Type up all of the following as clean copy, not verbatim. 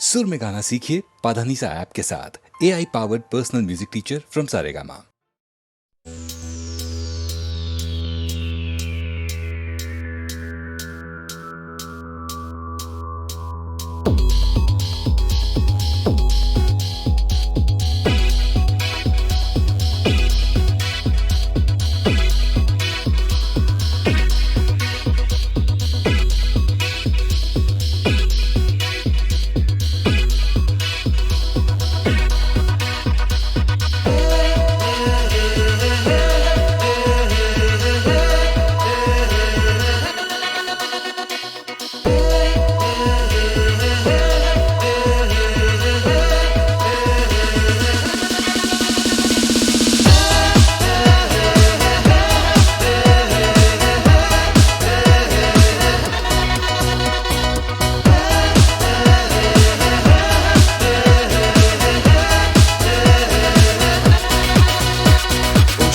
सुर में गाना सीखिए पाधानीसा ऐप के साथ। AI powered personal music teacher from Saregama.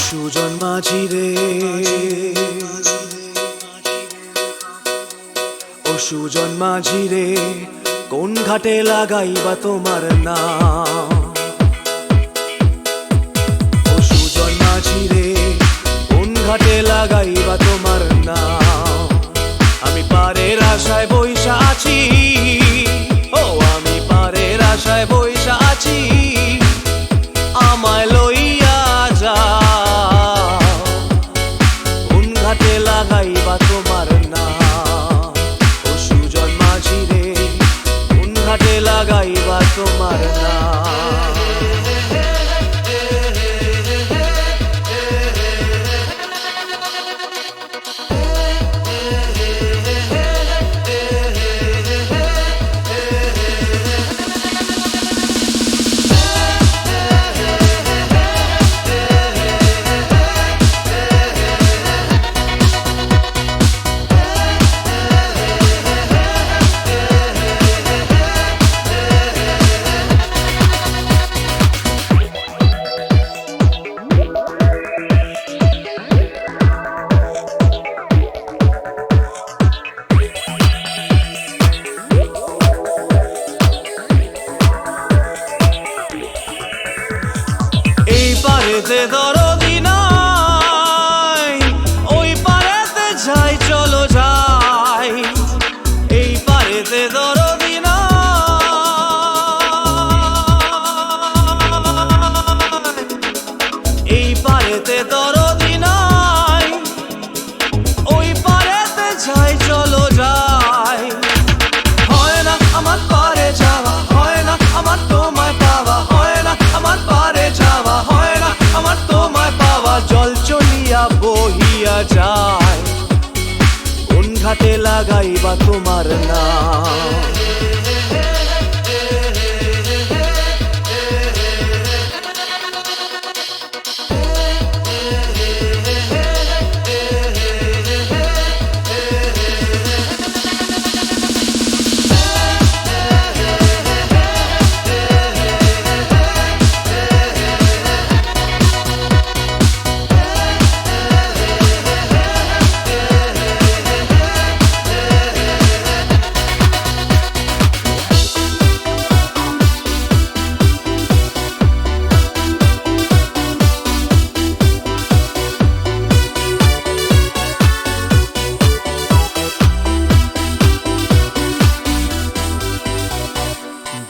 সুজন মাঝি রে, ও সুজন মাঝি রে, কোন ঘাটে লাগাইবা তোমার নাম? ও সুজন মাঝি রে, কোন ঘাটে লাগাইবা তোমার নাম? আমি পারের আশায় বইসা আছি, ও আমি পারের আশায় বইসা আছি, আমায় লইয়া যা, লাগাইবা তোমার নাম? ও সুজন মাঝি রে, কোন ঘাটে লাগাইবা তোমার নাম? পারেতে দরদি নাই, ওই পারেতে যাই চলো যাই, এই পারেতে দরদি নাই, এই পারেতে দরদি নাই, ওই পারেতে যাই চলো যাই। হয় না আমার পারে যাওয়া, হয় না আমার তোমায় পাওয়া, হয় না আমার পারে যাওয়া, হয় না আমার তোমায় পাওয়া, জল চলিয়া বহিয়া যায়, কোন ঘাটে লাগাইবা তোমার নাম?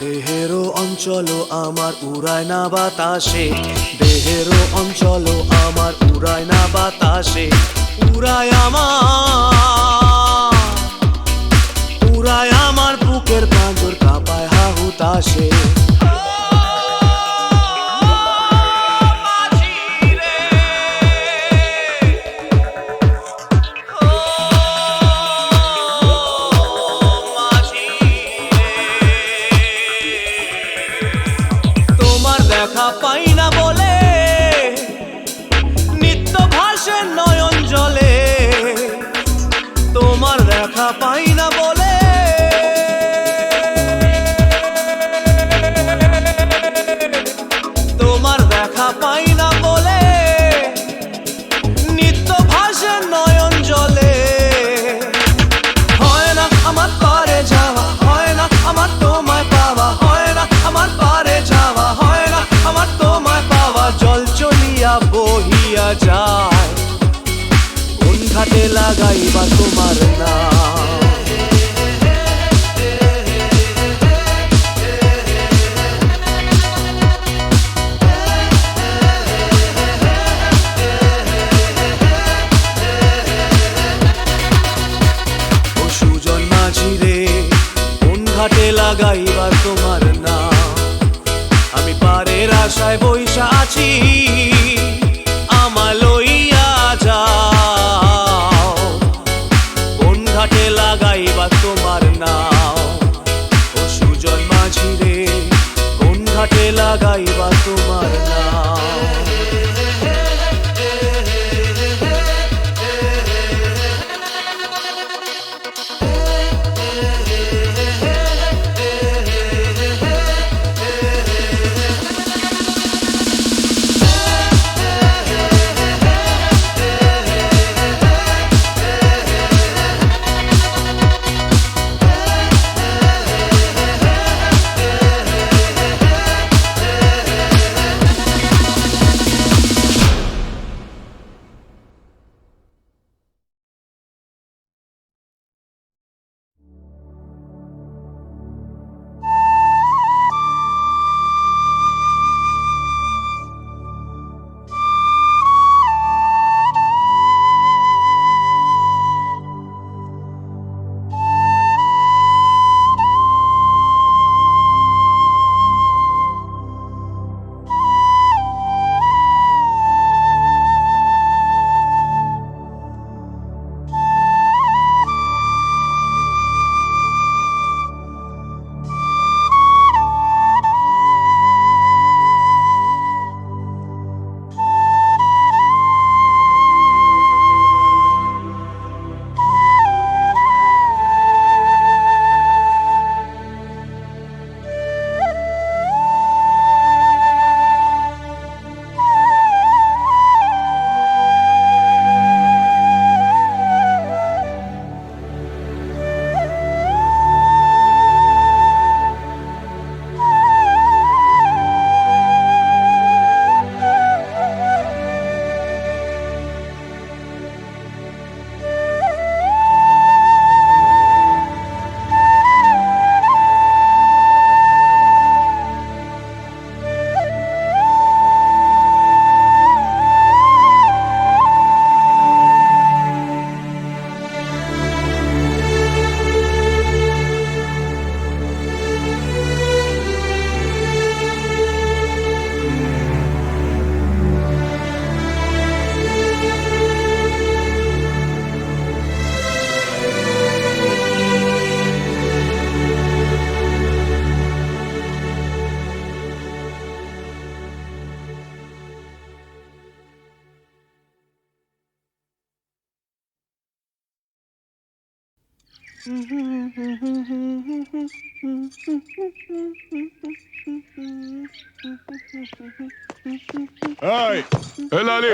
দেহেরও অঞ্চল আমার উড়ায় না বাতাসে, দেহেরও অঞ্চল আমার উড়ায় না বাতাসে, উড়ায় আমার বুকের পাঁজর কাঁপায় হাহুতাশে। দেখা পাই না বলে নিত্য ভাসে নয়ন জলে, তোমার দেখা পাই না বলে লাগাইবার তোমার নাম। আমি পারের আশায় বইসা আছি, আমায় লইয়া যাও, কোন ঘাটে লাগাইবার তোমার নাম। ও সুজন মাঝি রে, কোন ঘাটে লাগাইবার তোমার নাম।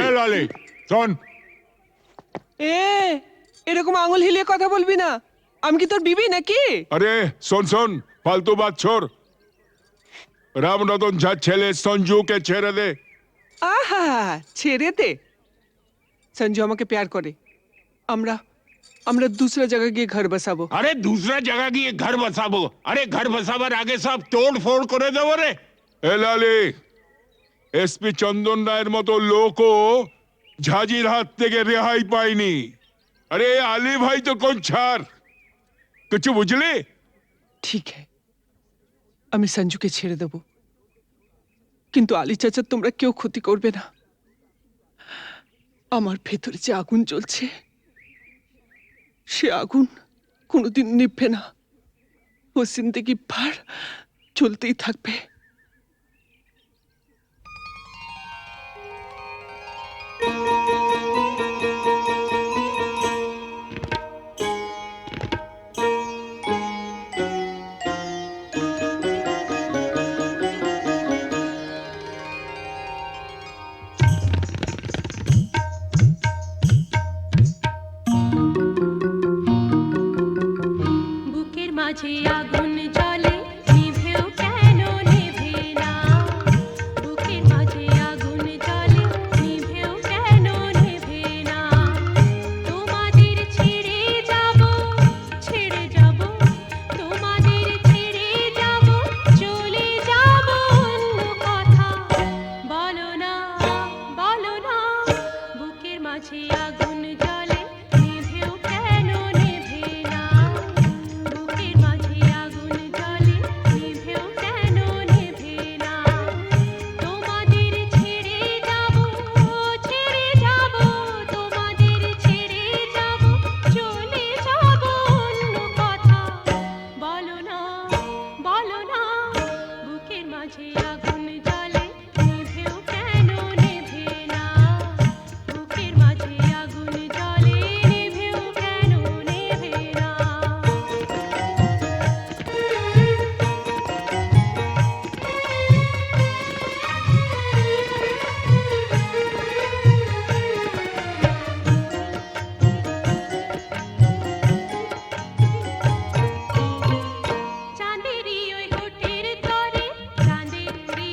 এই লালি শোন, এরকম আঙুল হিলিয়ে কথা বলবি না। আমি কি তোর বিবি নাকি? আরে শোন শোন, ফালতু বাত ছোড়। রামরতন ঝার ছেলে সঞ্জুকে ছেড়ে দে। আহা, ছেড়ে দে। সঞ্জু আমাকে প্যার করে। আমরা আমরা दूसरा जगह গিয়ে ঘর বসাবো। আরে दूसरा जगह গিয়ে ঘর বসাবো? আরে ঘর বসাবার আগে সব তোড় ফোড় করে দেবো রে। এ লালি, এসপি চন্দন রায়ের মতো লোকও ঝাঁঝির হাত থেকে রেহাই পায়নি। আরে আলী ভাই তো কোন ছাড়, কিছু বুঝলি? ঠিক है, আমি সঞ্জুকে ছেড়ে দেব, কিন্তু আলী চাচা তোমরা কেউ ক্ষতি করবে না। আমার ভেতরে যে আগুন জ্বলছে, সে আগুন কোনোদিন নিভবে না। ও জিন্দেগি ভর জ্বলতেই থাকবে। বুকের মাঝে আগুন জ্বলে, নিভেও কেন নিভে মাঝে আগুন জ্বলে নিভেও কেন নেভে না বুকের মাঝে আগুন জ্বলে নিভেও কেন নেভে না চাঁদেরই ওই হোঠের তরে চাঁদেরই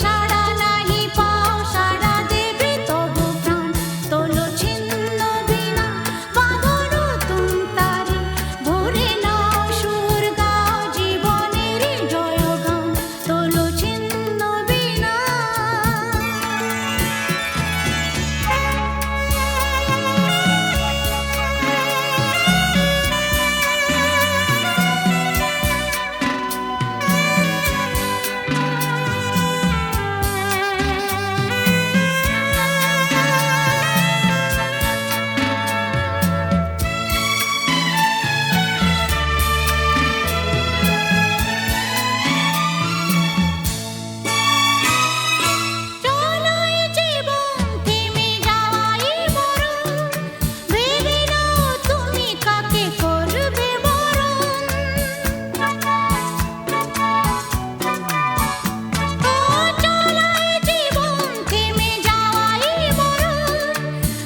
সাড়া নাহি পাও সাড়া দেবে তবু প্রাণ তোলো ছিন্ন বিনা বাঁধন তুম তারে ভরে নাও সুর গাও জীবনের জয়গান তোলো ছিন্ন বিনা চলোই জীবন থেমে যাওয়াই মরণ ভেবে নাও তুমি কাকে করবে বরণ ও চলোই জীবন থেমে যাওয়াই মরণ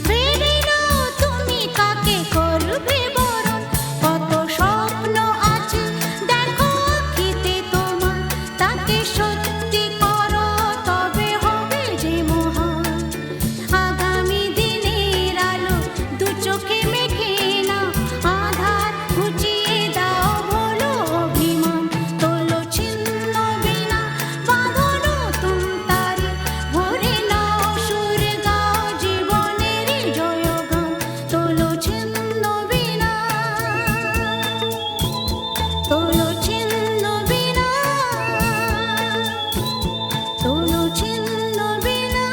ভেবে নাও তুমি কাকে করবে বরণ কত স্বপ্ন আছে দেখো আঁখিতে তোমার তাকে সত্যি করো তবে হবে যে মহান আগামী দিনের আলো দু চোখে মেঘে না আধার ঘুচিয়ে দাও বলো অভিমান তোলো ছিন্ন বিনা বাঁধন তুম তারে ভরে নাও সুর গাও জীবনের জয়গান তোলো ছিন্ন বিনা তোলো ছিন্ন বিনা তোলো ছিন্ন বিনা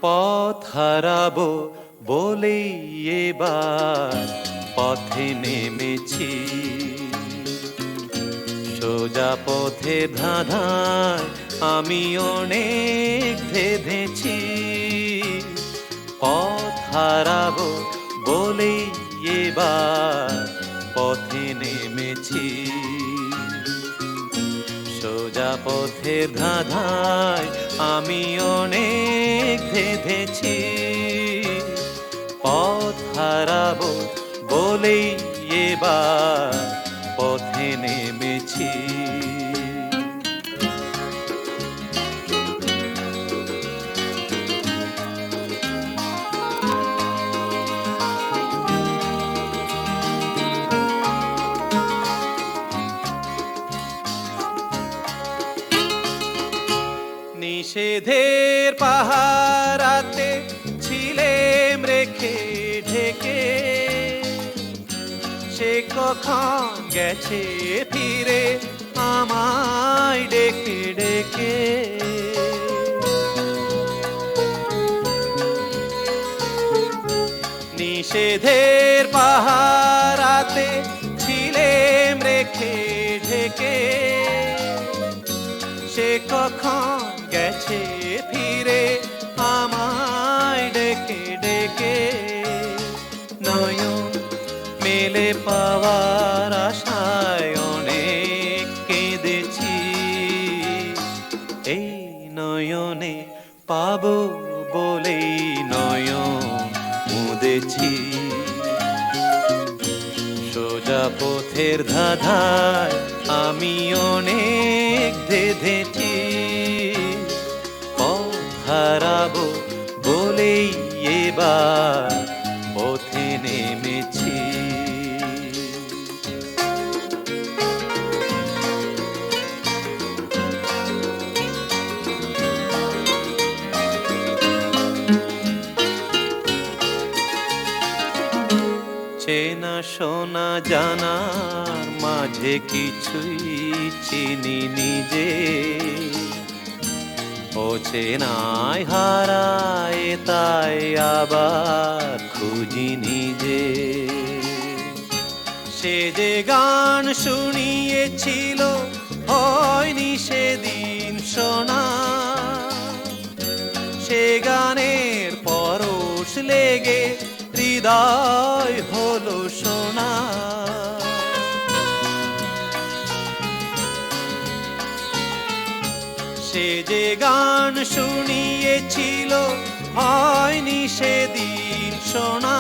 পথ হারাবো বলেই এবার পথে নেমেছি সোজা পথে ধাঁধায় আমি অনেক ধেঁধেছি পথ হারাবো বলেই এবার পথে নেমেছি সোজা পথের ধাঁধায় আমি অনেক ধেঁধেছি পথ হারাবো বলেই এবার পথে নেমেছি নিষেধের পাহারাতে ছিলেম রেখে ঢেকে সে কখন গেছে ফিরে আমায় ডেকে ডেকে নিষেধের পাহারাতে ছিলেম রেখে ঢেকে সে কখন গেছে ফিরে আমায় ডেকে ডেকে নয়ন মেলে পাওয়ার আশায় অনেক কেঁদেছি এই নয়নে পাবো বলেই নয়ন মুদেছি সোজা পথের ধাঁধায় আমি অনেক ধেঁধেছি পথ হারাবো বলেই এবার পথে নেমেছি চেনা শোনা জানার মাঝে কিছুই চিনি নিজে ও চেনায় হারায় তাই আবার খুঁজি নিজে সে যে গান শুনিয়েছিল হয়নি সেদিন শোনা সে গানের পরশ লেগে হৃদয় হলো সোনা সে যে গান শুনিয়েছিল হয়নি সেদিন শোনা,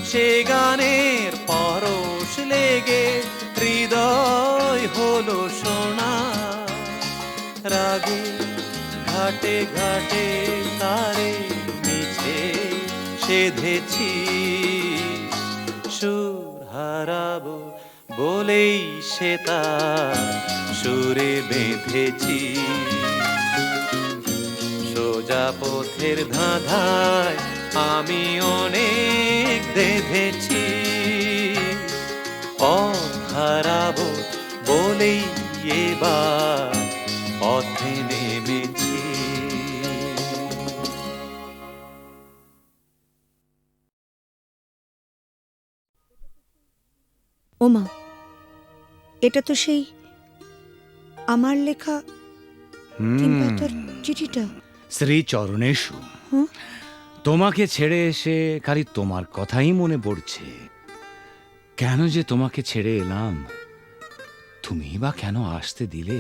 সে গানের পরশ লেগে হৃদয় হলো সোনা। রাগে ঘাটে ঘাটে তারে মিছে সেধেছি, সুর হারাবো বলেই সে তার সুরে বেঁধেছি। সোজা পথের ধাঁধায় আমি অনেক বেঁধেছি, পথ হারাবো বলেই এবার পথে নেমেছি। ওমা, এটা তো সেই আমার লেখা তিন পাতার চিঠিটা। শ্রী চরণেশু, হুম? তোমাকে ছেড়ে এসে খালি তোমার কথাই মনে পড়ছে। কেন যে তোমাকে ছেড়ে এলাম, তুমি বা কেন আসতে দিলে,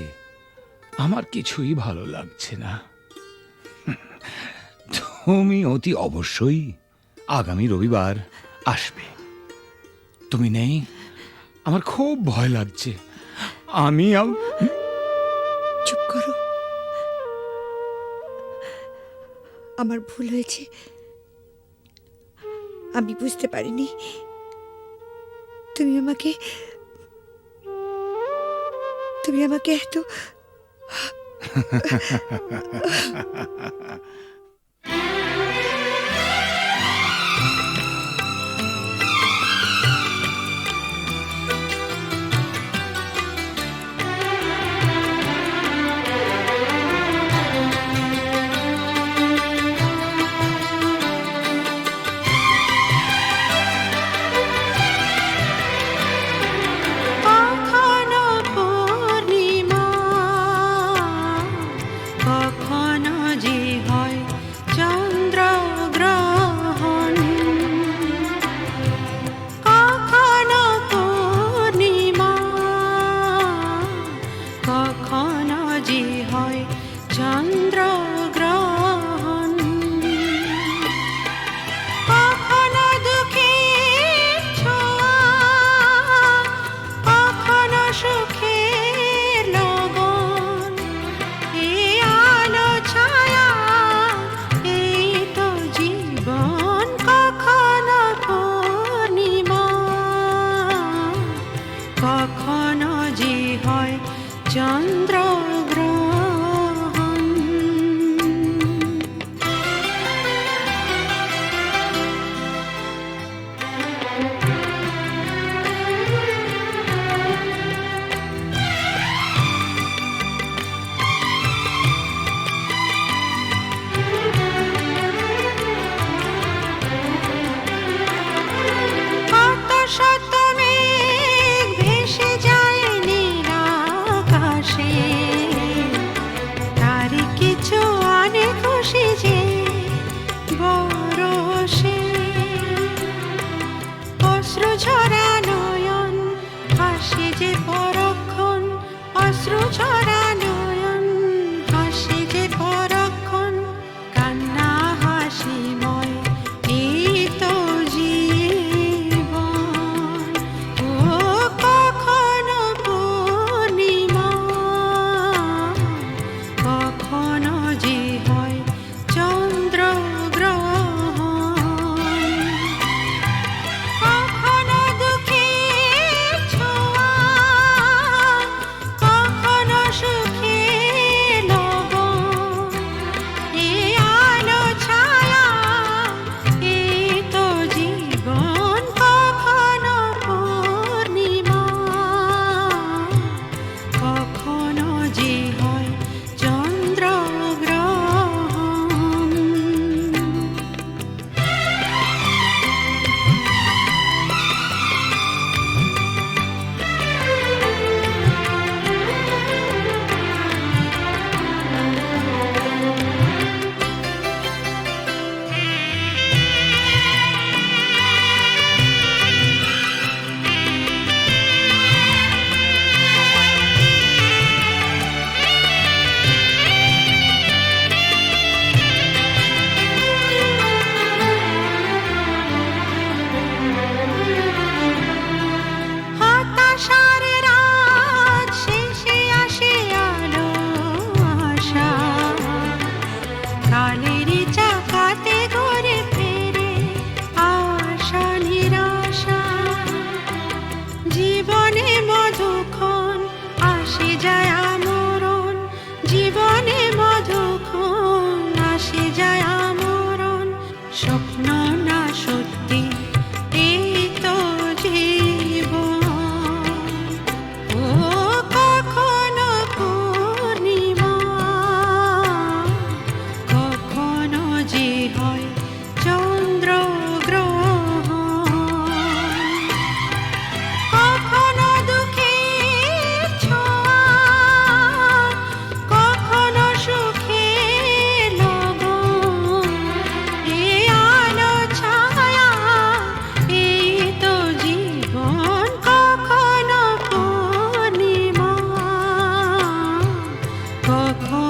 আমার কিছুই ভালো লাগছে না। তুমি অতি অবশ্যই আগামী রবিবার আসবে। তুমি নেই, আমার খুব ভয় লাগছে। আমি চুপ করো, আমার ভুল হয়েছে। আমি বুঝতে পারিনি তুমি আমাকে এত কখনো পূর্ণিমা, কখনো যে হয় চন্দ্রগ্রহণ। কখনো পূর্ণিমা, কখনো যে হয় চন্দ্রগ্রহণ। কখনো দুঃখের ছোঁয়া, কখনো সুখের লগন। এই আলো ছায়া, এই তো জীবন। কখনো পূর্ণিমা, কখনো যে হয় চন্দ্রগ্রহণ। কত শত মেঘ ভেসে যায় নীল আকাশে, কখন